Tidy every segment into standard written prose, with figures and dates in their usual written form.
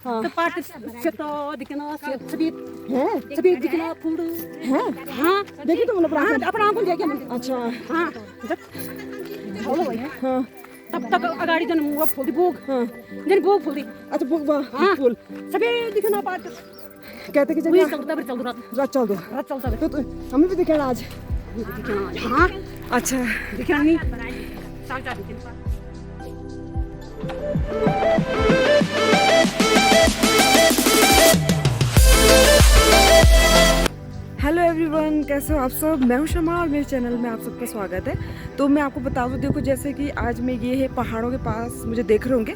हाँ। तो पार्ट तो दिखना सभी है सभी दिखना फूल है हाँ देखिए तो मतलब हाँ अपना आंखों देखे मंदिर अच्छा हाँ जब हो गई हाँ तब तक अगाड़ी जन वो फूल भूख हाँ जन भूख फूल अच्छा हाँ फूल सभी दिखना पार्ट कहते कि वही जगह चलता फिर चल रहा रात चल दो रात चलता फिर तो हमें भी दिखाना आज दिखना हाँ अच्छा दिखना नहीं साल चार दिखना हेलो एवरीवन, कैसे हो आप सब। मैं हूं शमा और मेरे चैनल में आप सबका स्वागत है। तो मैं आपको बता दूं, देखो जैसे कि आज मैं ये है पहाड़ों के पास, मुझे देख रहे होंगे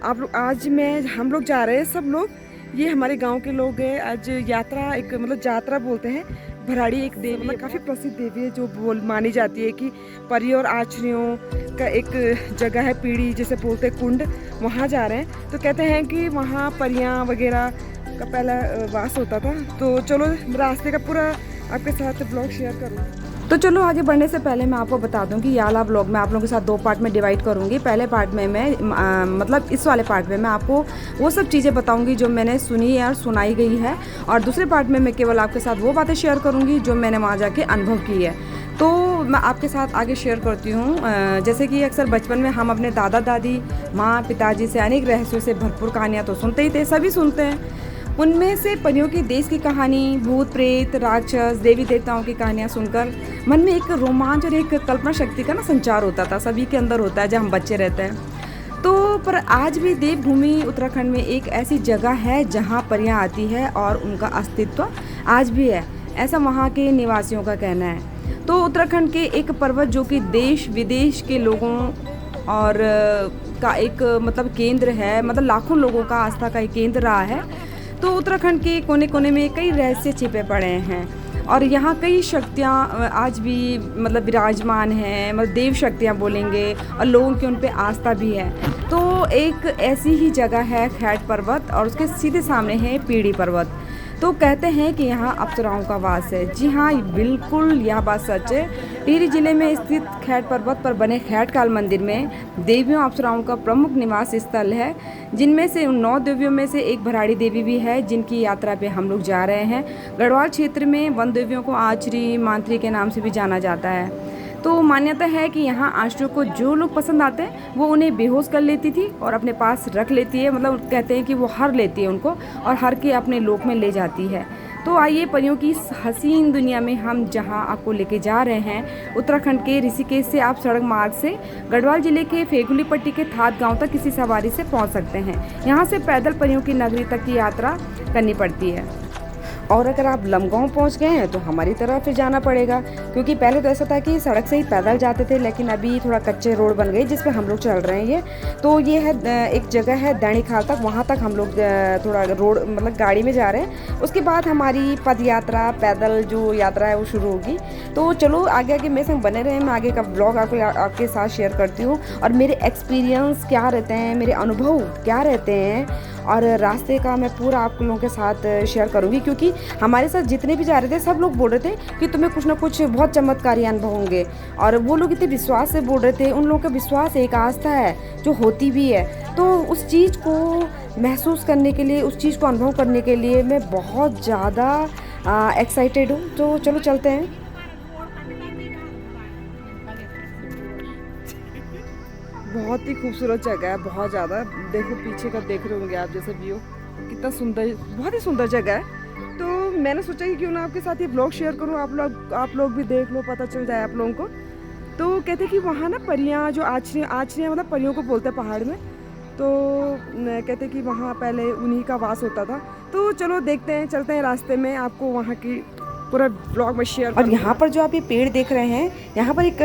आप लोग। आज हम लोग जा रहे हैं, सब लोग, ये हमारे गांव के लोग हैं। आज यात्रा, एक मतलब जात्रा बोलते हैं। भराड़ी एक देवी है, काफ़ी प्रसिद्ध देवी है, जो मानी जाती है कि परी और आचरियों का एक जगह है, पीढ़ी जिसे बोलते हैं, कुंड। वहाँ जा रहे हैं। तो कहते हैं कि वहाँ परियाँ वगैरह का पहला वास होता था। तो चलो रास्ते का पूरा आपके साथ ब्लॉग शेयर करूँ। तो चलो आगे बढ़ने से पहले मैं आपको बता दूं कि ये वाला ब्लॉग मैं आप लोगों के साथ दो पार्ट में डिवाइड करूंगी। पहले पार्ट में मैं मतलब इस वाले पार्ट में मैं आपको वो सब चीज़ें बताऊंगी जो मैंने सुनी है और सुनाई गई है, और दूसरे पार्ट में मैं केवल आपके साथ वो बातें शेयर करूंगी जो मैंने वहाँ जाके अनुभव की है। तो मैं आपके साथ आगे शेयर करती हूँ। जैसे कि अक्सर बचपन में हम अपने दादा दादी, माँ, पिताजी से अनेक रहस्यों से भरपूर कहानियाँ तो सुनते ही थे, सभी सुनते हैं। उनमें से परियों की देश की कहानी, भूत प्रेत, राक्षस, देवी देवताओं की कहानियाँ सुनकर मन में एक रोमांच और एक कल्पना शक्ति का संचार होता था। सभी के अंदर होता है जब हम बच्चे रहते हैं। तो पर आज भी देवभूमि उत्तराखंड में एक ऐसी जगह है जहाँ परियाँ आती है और उनका अस्तित्व आज भी है, ऐसा वहाँ के निवासियों का कहना है। तो उत्तराखंड के एक पर्वत जो कि देश विदेश के लोगों और का एक मतलब केंद्र है, मतलब लाखों लोगों का आस्था का एक केंद्र रहा है। तो उत्तराखंड के कोने कोने में कई रहस्य छिपे पड़े हैं और यहाँ कई शक्तियाँ आज भी मतलब विराजमान हैं, मतलब देव शक्तियाँ बोलेंगे, और लोगों की उन पे आस्था भी है। तो एक ऐसी ही जगह है खैट पर्वत, और उसके सीधे सामने है पीड़ी पर्वत। तो कहते हैं कि यहाँ अप्सराओं का वास है। जी हाँ, बिल्कुल यह बात सच है। टिहरी जिले में स्थित खैट पर्वत पर बने खैटकाल मंदिर में देवियों अप्सराओं का प्रमुख निवास स्थल है, जिनमें से उन 9 देवियों में से एक भराड़ी देवी भी है, जिनकी यात्रा पे हम लोग जा रहे हैं। गढ़वाल क्षेत्र में वन देवियों को आचरी मांत्री के नाम से भी जाना जाता है। तो मान्यता है कि यहाँ आश्रयों को जो लोग पसंद आते हैं वो उन्हें बेहोश कर लेती थी और अपने पास रख लेती है, मतलब कहते हैं कि वो हर लेती है उनको और हर के अपने लोक में ले जाती है। तो आइए परियों की इस हसीन दुनिया में हम जहाँ आपको लेके जा रहे हैं, उत्तराखंड के ऋषिकेश से आप सड़क मार्ग से गढ़वाल जिले के फेगुली पट्टी के थात गांव तक किसी सवारी से पहुंच सकते हैं। यहाँ से पैदल परियों की नगरी तक की यात्रा करनी पड़ती है। और अगर आप लमगांव पहुंच गए हैं तो हमारी तरफ फिर जाना पड़ेगा, क्योंकि पहले तो ऐसा था कि सड़क से ही पैदल जाते थे, लेकिन अभी थोड़ा कच्चे रोड बन गए जिस पे हम लोग चल रहे हैं। ये तो ये है एक जगह है दैणीखाल तक, वहाँ तक हम लोग थोड़ा रोड मतलब गाड़ी में जा रहे हैं। उसके बाद हमारी पद यात्रा, पैदल जो यात्रा है वो शुरू होगी। तो चलो आगे आगे मेरे संग बने रहे, मैं आगे का ब्लॉग आपके साथ शेयर करती हूँ और मेरे एक्सपीरियंस क्या रहते हैं, मेरे अनुभव क्या रहते हैं, और रास्ते का मैं पूरा आप लोगों के साथ शेयर करूंगी। क्योंकि हमारे साथ जितने भी जा रहे थे सब लोग बोल रहे थे कि तुम्हें कुछ ना कुछ बहुत चमत्कारी अनुभव होंगे, और वो लोग इतने विश्वास से बोल रहे थे। उन लोगों का विश्वास एक आस्था है जो होती भी है। तो उस चीज़ को महसूस करने के लिए, उस चीज़ को अनुभव करने के लिए मैं बहुत ज़्यादा एक्साइटेड हूँ। तो चलो चलते हैं। बहुत ही खूबसूरत जगह है, बहुत ज़्यादा। देखो पीछे का देख रहे होंगे आप जैसे व्यू, कितना सुंदर, बहुत ही सुंदर जगह है। तो मैंने सोचा कि क्यों ना आपके साथ ये ब्लॉग शेयर करूं, आप लोग भी देख लो, पता चल जाए आप लोगों को। तो कहते हैं कि वहाँ ना परियाँ जो आचरियाँ मतलब परियों को बोलते हैं पहाड़ में। तो कहते हैं कि वहाँ पहले उन्हीं का वास होता था। तो चलो देखते हैं, चलते हैं रास्ते में, आपको वहाँ की पूरा ब्लॉग में शेयर। और यहाँ पर जो आप ये पेड़ देख रहे हैं, यहाँ पर एक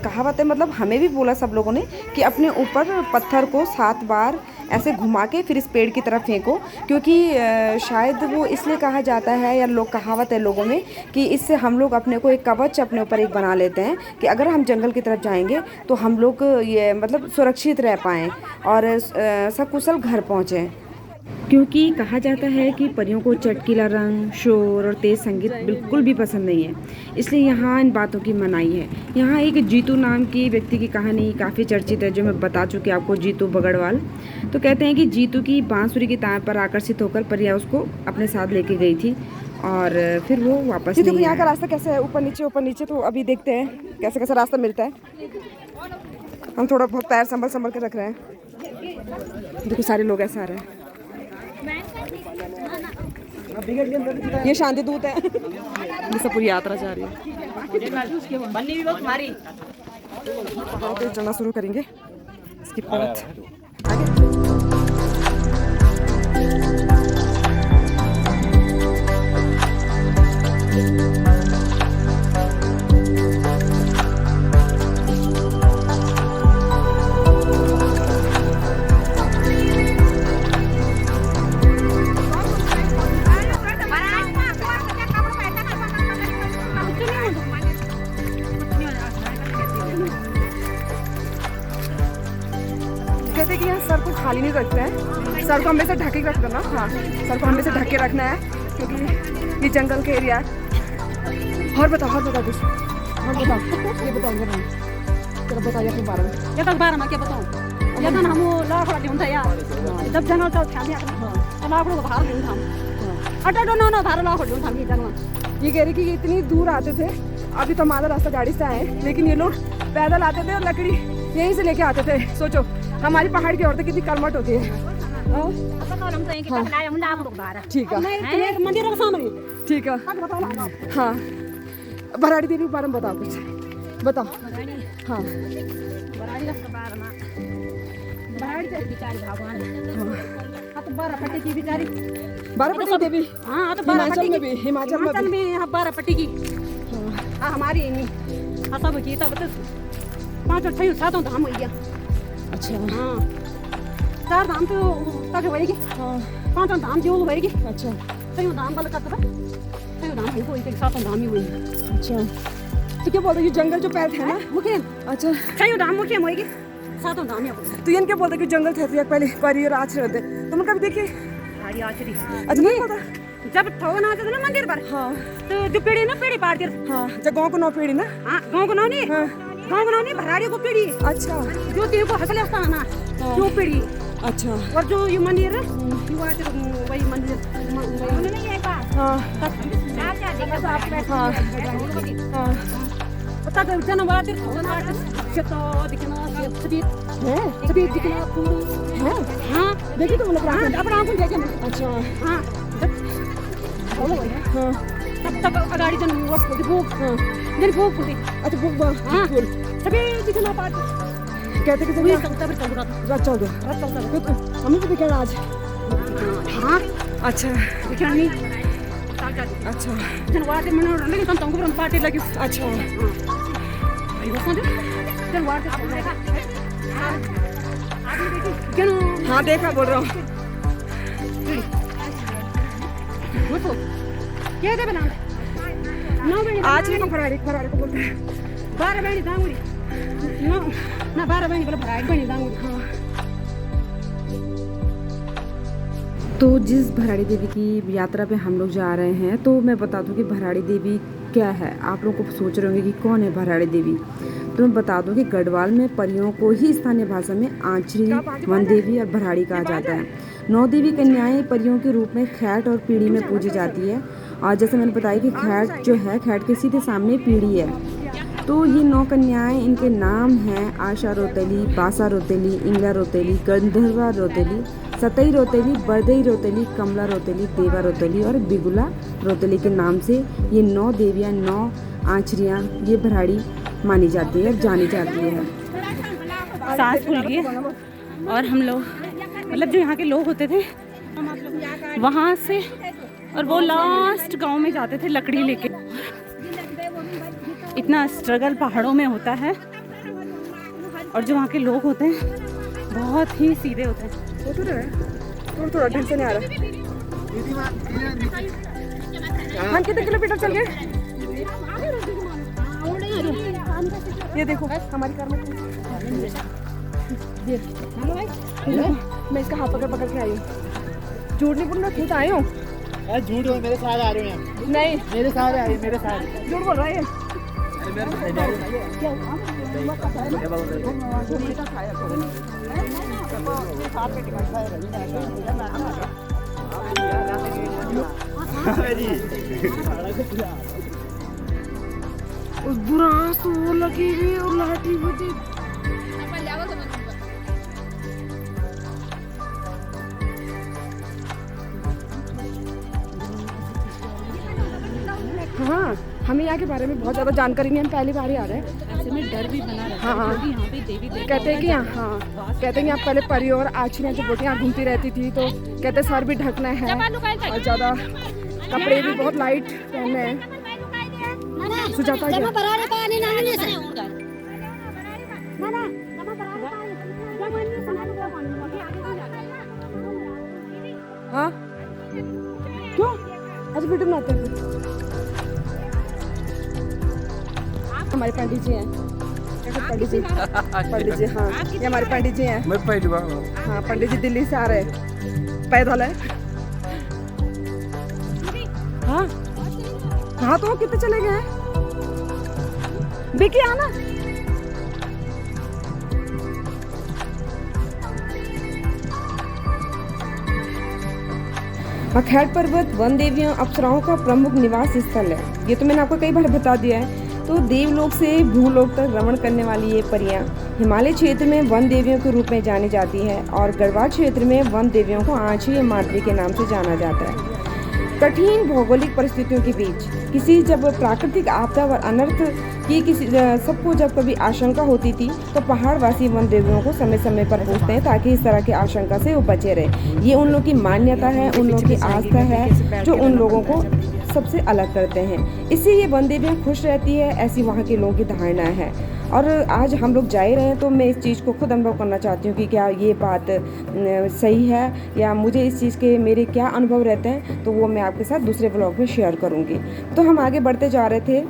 कहावत है, मतलब हमें भी बोला सब लोगों ने कि अपने ऊपर पत्थर को 7 बार ऐसे घुमा के फिर इस पेड़ की तरफ फेंको, क्योंकि शायद वो इसलिए कहा जाता है, या लोग कहावत है लोगों में, कि इससे हम लोग अपने को एक कवच अपने ऊपर एक बना लेते हैं कि अगर हम जंगल की तरफ जाएंगे तो हम लोग ये मतलब सुरक्षित रह पाएँ और सकुशल घर पहुँचें। क्योंकि कहा जाता है कि परियों को चटकीला रंग, शोर और तेज़ संगीत बिल्कुल भी पसंद नहीं है, इसलिए यहाँ इन बातों की मनाही है। यहाँ एक जीतू नाम की व्यक्ति की कहानी काफ़ी चर्चित है, जो मैं बता चुकी आपको, जीतू बगड़वाल। तो कहते हैं कि जीतू की बांसुरी की तार पर आकर्षित होकर परिया उसको अपने साथ लेके गई थी और फिर वो वापस नहीं आया। यहाँ का रास्ता कैसे है, ऊपर नीचे, तो अभी देखते हैं कैसे कैसे रास्ता मिलता है। हम थोड़ा बहुत पैर संभल के रख रहे हैं। देखो सारे लोग ऐसे आ रहे हैं। ये शांति दूत है। ये सब पूरी यात्रा जा रही है। चलना शुरू करेंगे इसके बाद कहते हैं कि यहाँ सर को खाली नहीं रखते हैं, सर को हमेशा ढके रखना ना। हाँ, सर को हमेशा ढक के रखना है क्योंकि ये जंगल के एरिया है। और बताओ कुछ, और बताओ, ये बताओ चलो बताइए अपने बारे में। ये तो बारे में क्या बताऊँ, ये तो हम लाख वाला ढूंढता यार, जब जंगल चल ख्याल यार लाख को बाहर ढूंढ हम अटा ना बाहर लाख ढूंढ हम ये जंगल। ये कह रही कि ये इतनी दूर आते थे, अभी तो हमारा रास्ता गाड़ी से आए, लेकिन ये लोग पैदल आते थे और लकड़ी यहीं से लेके आते थे। सोचो हमारी पहाड़ की औरतें कितनी कर्मठ होती है। ठीक है, मंदिर के सामने। ठीक है, हाँ। भराड़ी देवी के बारे में बताओ कुछ, बताओ। हाँ, बारापट्टी की बेचारी, बारापट्टी देवी। हाँ तो हिमाचल में भी, हिमाचल में यहाँ बारापट्टी की हमारी सब की तब 5-6 धाम हो गया। अच्छा, हाँ 4 धाम तो तक होएगी, 5 धाम जो होएगी। अच्छा, सही धाम वाला करता है, सही धाम हमको एक 7 धाम ही हुई। अच्छा, तो क्या बोलते हैं जंगल जो पैर थे ना मुखे। अच्छा, सही धाम मुखे होएगी, 7 धाम ही। तो ये क्या बोलते हैं कि जंगल थे पहले परी और आचरे होते, तुम कभी देखिए? हरी आचरी। अच्छा, नहीं पता। जब ठोगन आते थे ना मंदिर पर, हाँ, तो जो पेड़ी ना पेड़ी पार कर। हाँ, जब गाँव को 9 पीढ़ी ना। हाँ गाँव को नहीं, गाँव को नहीं, भराड़ी को पीढ़ी। अच्छा, जो तेरे को हंसले हंसता है ना, जो पीढ़ी। अच्छा, और जो ये मंदिर है, वही मंदिर। हाँ, हाँ, हाँ, पता कर जनवार तेरे ठोगन आते तो दिखना सभी दिखना पूरी है। हाँ देखिए तो मतलब हाँ अपना आंखों देखे। अच्छा, हाँ हाँ, तब अगाड़ी जन भूख, जन भूख पूरी। अच्छा, बुक हाँ सभी दिखना पाते। कहते कि वही चलता भी चल रहा। रात चल रहा, हमें भी दिखेगा आज। हाँ अच्छा, दिखना नहीं। अच्छा, जनवार से मैंने लेकिन तुम तुमको हम पार्टी लगी। अच्छा, जनवार से हाँ देखा बोल रहा हूँ। क्या दे बना 9 बजे आज नहीं फरारी को बोलते हैं 12 बजे दांगुरी ना 12 बजे बोले भराई बनी दांगुरी। हाँ तो जिस भराड़ी देवी की यात्रा पे हम लोग जा रहे हैं, तो मैं बता दूं कि भराड़ी देवी क्या है। आप लोग को सोच रहे होंगे कि कौन है भराड़ी देवी, तो मैं बता दूं कि गढ़वाल में परियों को ही स्थानीय भाषा में आंचरी, वन देवी और भराड़ी कहा जाता है। 9 देवी कन्याएं परियों के रूप में खैट और पीढ़ी में पूजी जाती है। और जैसे मैंने बताया कि खैट जो है, खैट के सीधे सामने पीढ़ी है। तो ये 9 कन्याएं, इनके नाम हैं आशा रोतेली, बासा रोतेली, इंगला रोतेली, गंधर्वा रोतेली, सतई रोतेली, बरदई रोतेली, कमला रोतेली, देवा रोतेली और बिगुला रोतेली के नाम से ये 9 देवियाँ, 9 आंचरियाँ ये भराड़ी मानी जाती है, जानी जाती है। सांस फूल गई और हम लोग मतलब जो यहाँ के लोग होते थे वहाँ से, और वो लास्ट गांव में जाते थे लकड़ी लेके। इतना स्ट्रगल पहाड़ों में होता है, और जो वहाँ के लोग होते हैं बहुत ही सीधे होते हैं। थोड़ा ढंग से नहीं आ रहा। हम कितने किलोमीटर चल गए? ये देखो हमारी कार में मैं इसका हाथ पकड़ के आई हूँ। झूठ नहीं बोलना, खुद आए हो? झूठ हो, मेरे साथ आ रहे हैं। नहीं, मेरे साथ आ रहे हैं, मेरे साथ। झूठ बोल रहा है। उस बुरा तो वो लगी हुई और लाठी बजी। हाँ, हमें यहाँ के बारे में बहुत ज़्यादा जानकारी नहीं है, हम पहली बार ही आ रहे हैं। ऐसे में डर भी बना रहता हाँ, है क्योंकि यहाँ पे देवी देवता कहते हैं कि हाँ, कहते हैं यहाँ पहले परी और आछियाँ जो बोटियाँ घूमती रहती थी, तो कहते सर भी ढकना है और ज़्यादा कपड़े भी बहुत लाइट पहनने हैं। सुजाता क्या? हाँ, क्यों आज वीडियो बनाते हैं? हमारे पंडित जी हैं। कैसे पंडित जी? पंडित जी, हाँ, ये हमारे पंडित जी हैं। मैं पहली बार। हाँ, पंडित जी दिल्ली से आ रहे हैं, पैदल है। हाँ हाँ, तो वो कितने चले गए हैं? बिकी आना। मखैट पर्वत वन देवियों अप्सराओं का प्रमुख निवास स्थल है। ये तो मैंने आपको कई बार बता दिया है। तो देवलोक से भूलोक तक भ्रमण करने वाली ये परियां हिमालय क्षेत्र में वन देवियों के रूप में जानी जाती है और गढ़वाल क्षेत्र में वन देवियों को आंची या माद्री के नाम से जाना जाता है। कठिन भौगोलिक परिस्थितियों के बीच किसी जब प्राकृतिक आपदा व अनर्थ की किसी सबको जब कभी आशंका होती थी तो पहाड़वासी वन देवियों को समय समय पर पूछते हैं ताकि इस तरह की आशंका से वो बचे रहे। ये उन लोगों की मान्यता है, उन लोगों की आस्था है जो उन लोगों को सबसे अलग करते हैं। इससे ये वन देवियाँ खुश रहती है, ऐसी वहाँ के लोगों की धारणा है। और आज हम लोग जा ही रहे हैं तो मैं इस चीज़ को खुद अनुभव करना चाहती हूँ कि क्या ये बात सही है या मुझे इस चीज़ के मेरे क्या अनुभव रहते हैं, तो वो मैं आपके साथ दूसरे ब्लॉग में शेयर करूँगी। तो हम आगे बढ़ते जा रहे थे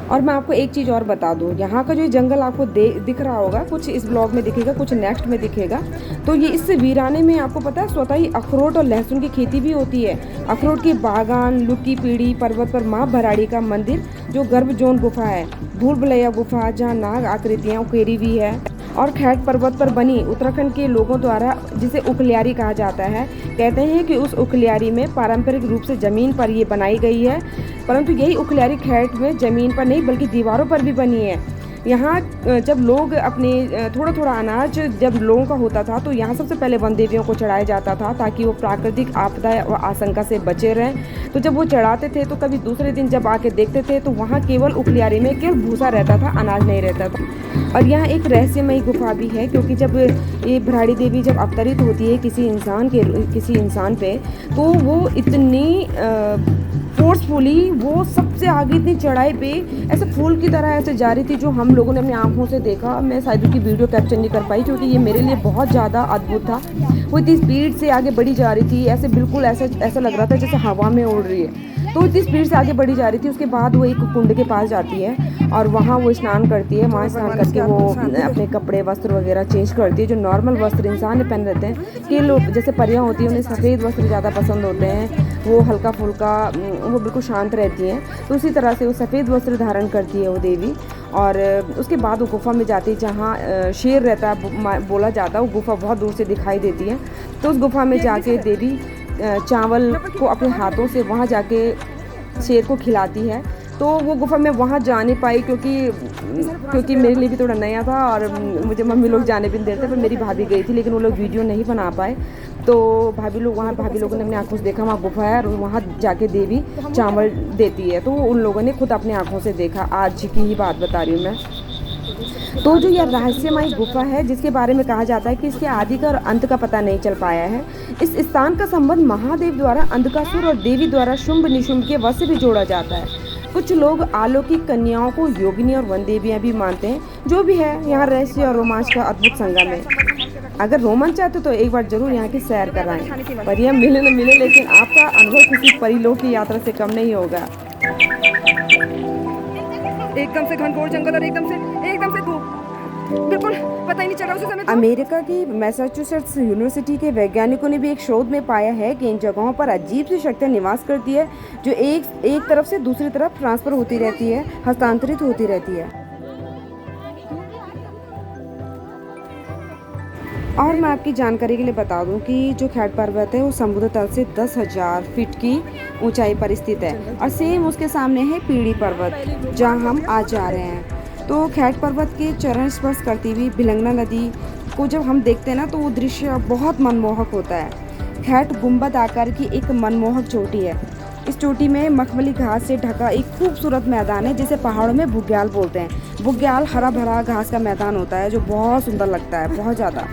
और मैं आपको एक चीज़ और बता दूं, यहाँ का जो जंगल आपको दिख रहा होगा, कुछ इस ब्लॉग में दिखेगा, कुछ नेक्स्ट में दिखेगा। तो ये इस वीराने में आपको पता है स्वतः ही अखरोट और लहसुन की खेती भी होती है। अखरोट के बागान, लुकी पीढ़ी पर्वत पर माँ भराड़ी का मंदिर जो गर्भ जोन गुफा है, भूल भुलैया गुफा जहाँ नाग आकृतियाँ उकेरी हुई है, और खैट पर्वत पर बनी उत्तराखंड के लोगों द्वारा जिसे उखलियारी कहा जाता है। कहते हैं कि उस उखलियारी में पारंपरिक रूप से ज़मीन पर ये बनाई गई है, परंतु यही उखलियारी खैट में ज़मीन पर नहीं बल्कि दीवारों पर भी बनी है। यहाँ जब लोग अपने थोड़ा थोड़ा अनाज जब लोगों का होता था तो यहाँ सबसे पहले वन देवियों को चढ़ाया जाता था ताकि वो प्राकृतिक आपदा और आशंका से बचे रहें। तो जब वो चढ़ाते थे तो कभी दूसरे दिन जब आके देखते थे तो वहाँ केवल उखलियारी में केवल भूसा रहता था, अनाज नहीं रहता था। और यहाँ एक रहस्यमयी गुफा भी है क्योंकि जब ये भराड़ी देवी जब अवतरित होती है किसी इंसान पे तो वो इतनी फोर्सफुली वो सबसे आगे इतनी चढ़ाई पे ऐसे फूल की तरह ऐसे जा रही थी जो हम लोगों ने अपनी आंखों से देखा। मैं शायद उसकी वीडियो कैप्चर नहीं कर पाई क्योंकि ये मेरे लिए बहुत ज़्यादा अद्भुत था। वो इतनी स्पीड से आगे बढ़ी जा रही थी, ऐसे बिल्कुल ऐसा लग रहा था जैसे हवा में उड़ रही है। तो इतनी स्पीड से आगे बढ़ी जा रही थी। उसके बाद वो एक कुंड के पास जाती है और वहाँ वो स्नान करती है। वहाँ स्नान करके वो अपने कपड़े वस्त्र वगैरह चेंज करती है, जो नॉर्मल वस्त्र इंसान ने पहन रहते हैं। कि लोग जैसे परियां होती हैं उन्हें सफ़ेद वस्त्र ज़्यादा पसंद होते हैं, वो हल्का फुल्का, वो बिल्कुल शांत रहती हैं। तो उसी तरह से वो सफ़ेद वस्त्र धारण करती है वो देवी। और उसके बाद वो गुफा में जाती है जहाँ शेर रहता है, बोला जाता है। वो गुफा बहुत दूर से दिखाई देती है। तो उस गुफा में जाके देवी चावल को अपने हाथों से वहाँ जाके शेर को खिलाती है। तो वो गुफा में वहाँ जा नहीं पाई क्योंकि मेरे लिए भी थोड़ा नया था और मुझे मम्मी लोग जाने भी नहीं देते, पर मेरी भाभी गई थी लेकिन वो लोग वीडियो नहीं बना पाए। तो भाभी लोगों ने अपनी आंखों से देखा वहाँ गुफा है और वहाँ जाके देवी चावल देती है। तो उन लोगों ने खुद अपनी आंखों से देखा। आज की ही बात बता रही हूँ मैं। तो जो यह रहस्यमयी गुफा है जिसके बारे में कहा जाता है कि इसके आदि का और अंत का पता नहीं चल पाया है। इस स्थान का संबंध महादेव द्वारा अंधकासुर और देवी द्वारा शुंभ निशुंभ के वश से भी जोड़ा जाता है। कुछ लोग अलौकिक कन्याओं को योगिनी और वन देवियाँ भी मानते हैं। जो भी है, यहाँ रहस्य और रोमांच का अद्भुत संगम है। अगर रोमांच चाहते तो एक बार जरूर यहाँ की सैर कराएं। परियां मिले न मिले लेकिन आपका अनुभव किसी परिलोक की यात्रा से कम नहीं होगा। एकदम से घनघोर जंगल और एकदम से धूप। बिल्कुल पता ही नहीं चला उसी समय। अमेरिका की मैसाचुसेट्स यूनिवर्सिटी के वैज्ञानिकों ने भी एक शोध में पाया है कि इन जगहों पर अजीब सी शक्तियाँ निवास करती है जो एक तरफ से दूसरी तरफ ट्रांसफर होती रहती है, हस्तांतरित होती रहती है। और मैं आपकी जानकारी के लिए बता दूं कि जो खैट पर्वत है वो समुद्र तल से 10,000 फीट की ऊंचाई पर स्थित है और सेम उसके सामने है पीड़ी पर्वत जहां हम आज जा रहे हैं। तो खैट पर्वत के चरण स्पर्श करती हुई भिलंगना नदी को जब हम देखते हैं ना तो वो दृश्य बहुत मनमोहक होता है। खैट गुंबद आकार की एक मनमोहक चोटी है। इस चोटी में मखमली घास से ढका एक खूबसूरत मैदान है जिसे पहाड़ों में बुग्याल बोलते हैं। बुग्याल हरा भरा घास का मैदान होता है जो बहुत सुंदर लगता है, बहुत ज़्यादा।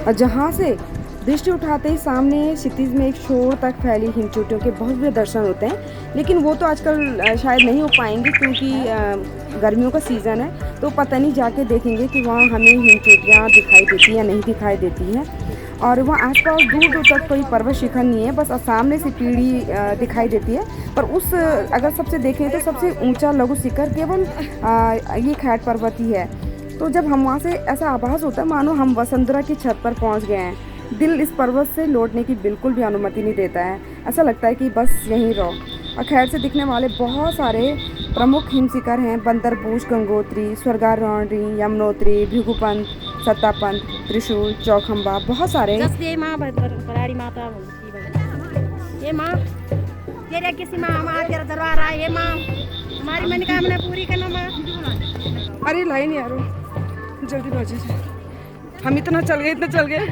और जहाँ से दृष्टि उठाते ही सामने क्षितिज में एक छोर तक फैली हिमचोटियों के भव्य दर्शन होते हैं, लेकिन वो तो आजकल शायद नहीं हो पाएंगे क्योंकि गर्मियों का सीज़न है। तो पता नहीं जाके देखेंगे कि वहाँ हमें हिमचोटियाँ दिखाई देती या नहीं दिखाई देती हैं। और वहाँ आसपास दूर दूर तक कोई पर्वत शिखर नहीं है, बस सामने से पीढ़ी दिखाई देती है। पर उस अगर सबसे देखें तो सबसे ऊंचा लघु शिखर केवल ये खैट पर्वत ही है। तो जब हम वहाँ से ऐसा आभास होता है मानो हम वसुंधरा की छत पर पहुँच गए हैं। दिल इस पर्वत से लौटने की बिल्कुल भी अनुमति नहीं देता है, ऐसा लगता है कि बस यहीं रहो। और खैट से दिखने वाले बहुत सारे प्रमुख हिम शिखर हैं: बंदरपूछ, गंगोत्री, स्वर्गारोहणी, यमुनोत्री, भृगुपंत, सत्तापंत, त्रिशूल, चौखंबा, बहुत सारे। ये माँ बराड़ी माता ये माँ तेरे किसी माँ तेरा दरबार आए, ये माँ हमारी मनोकामना पूरी करना माँ। अरे लाइन यार, जल्दी पहुँचे। हम इतना चल गए।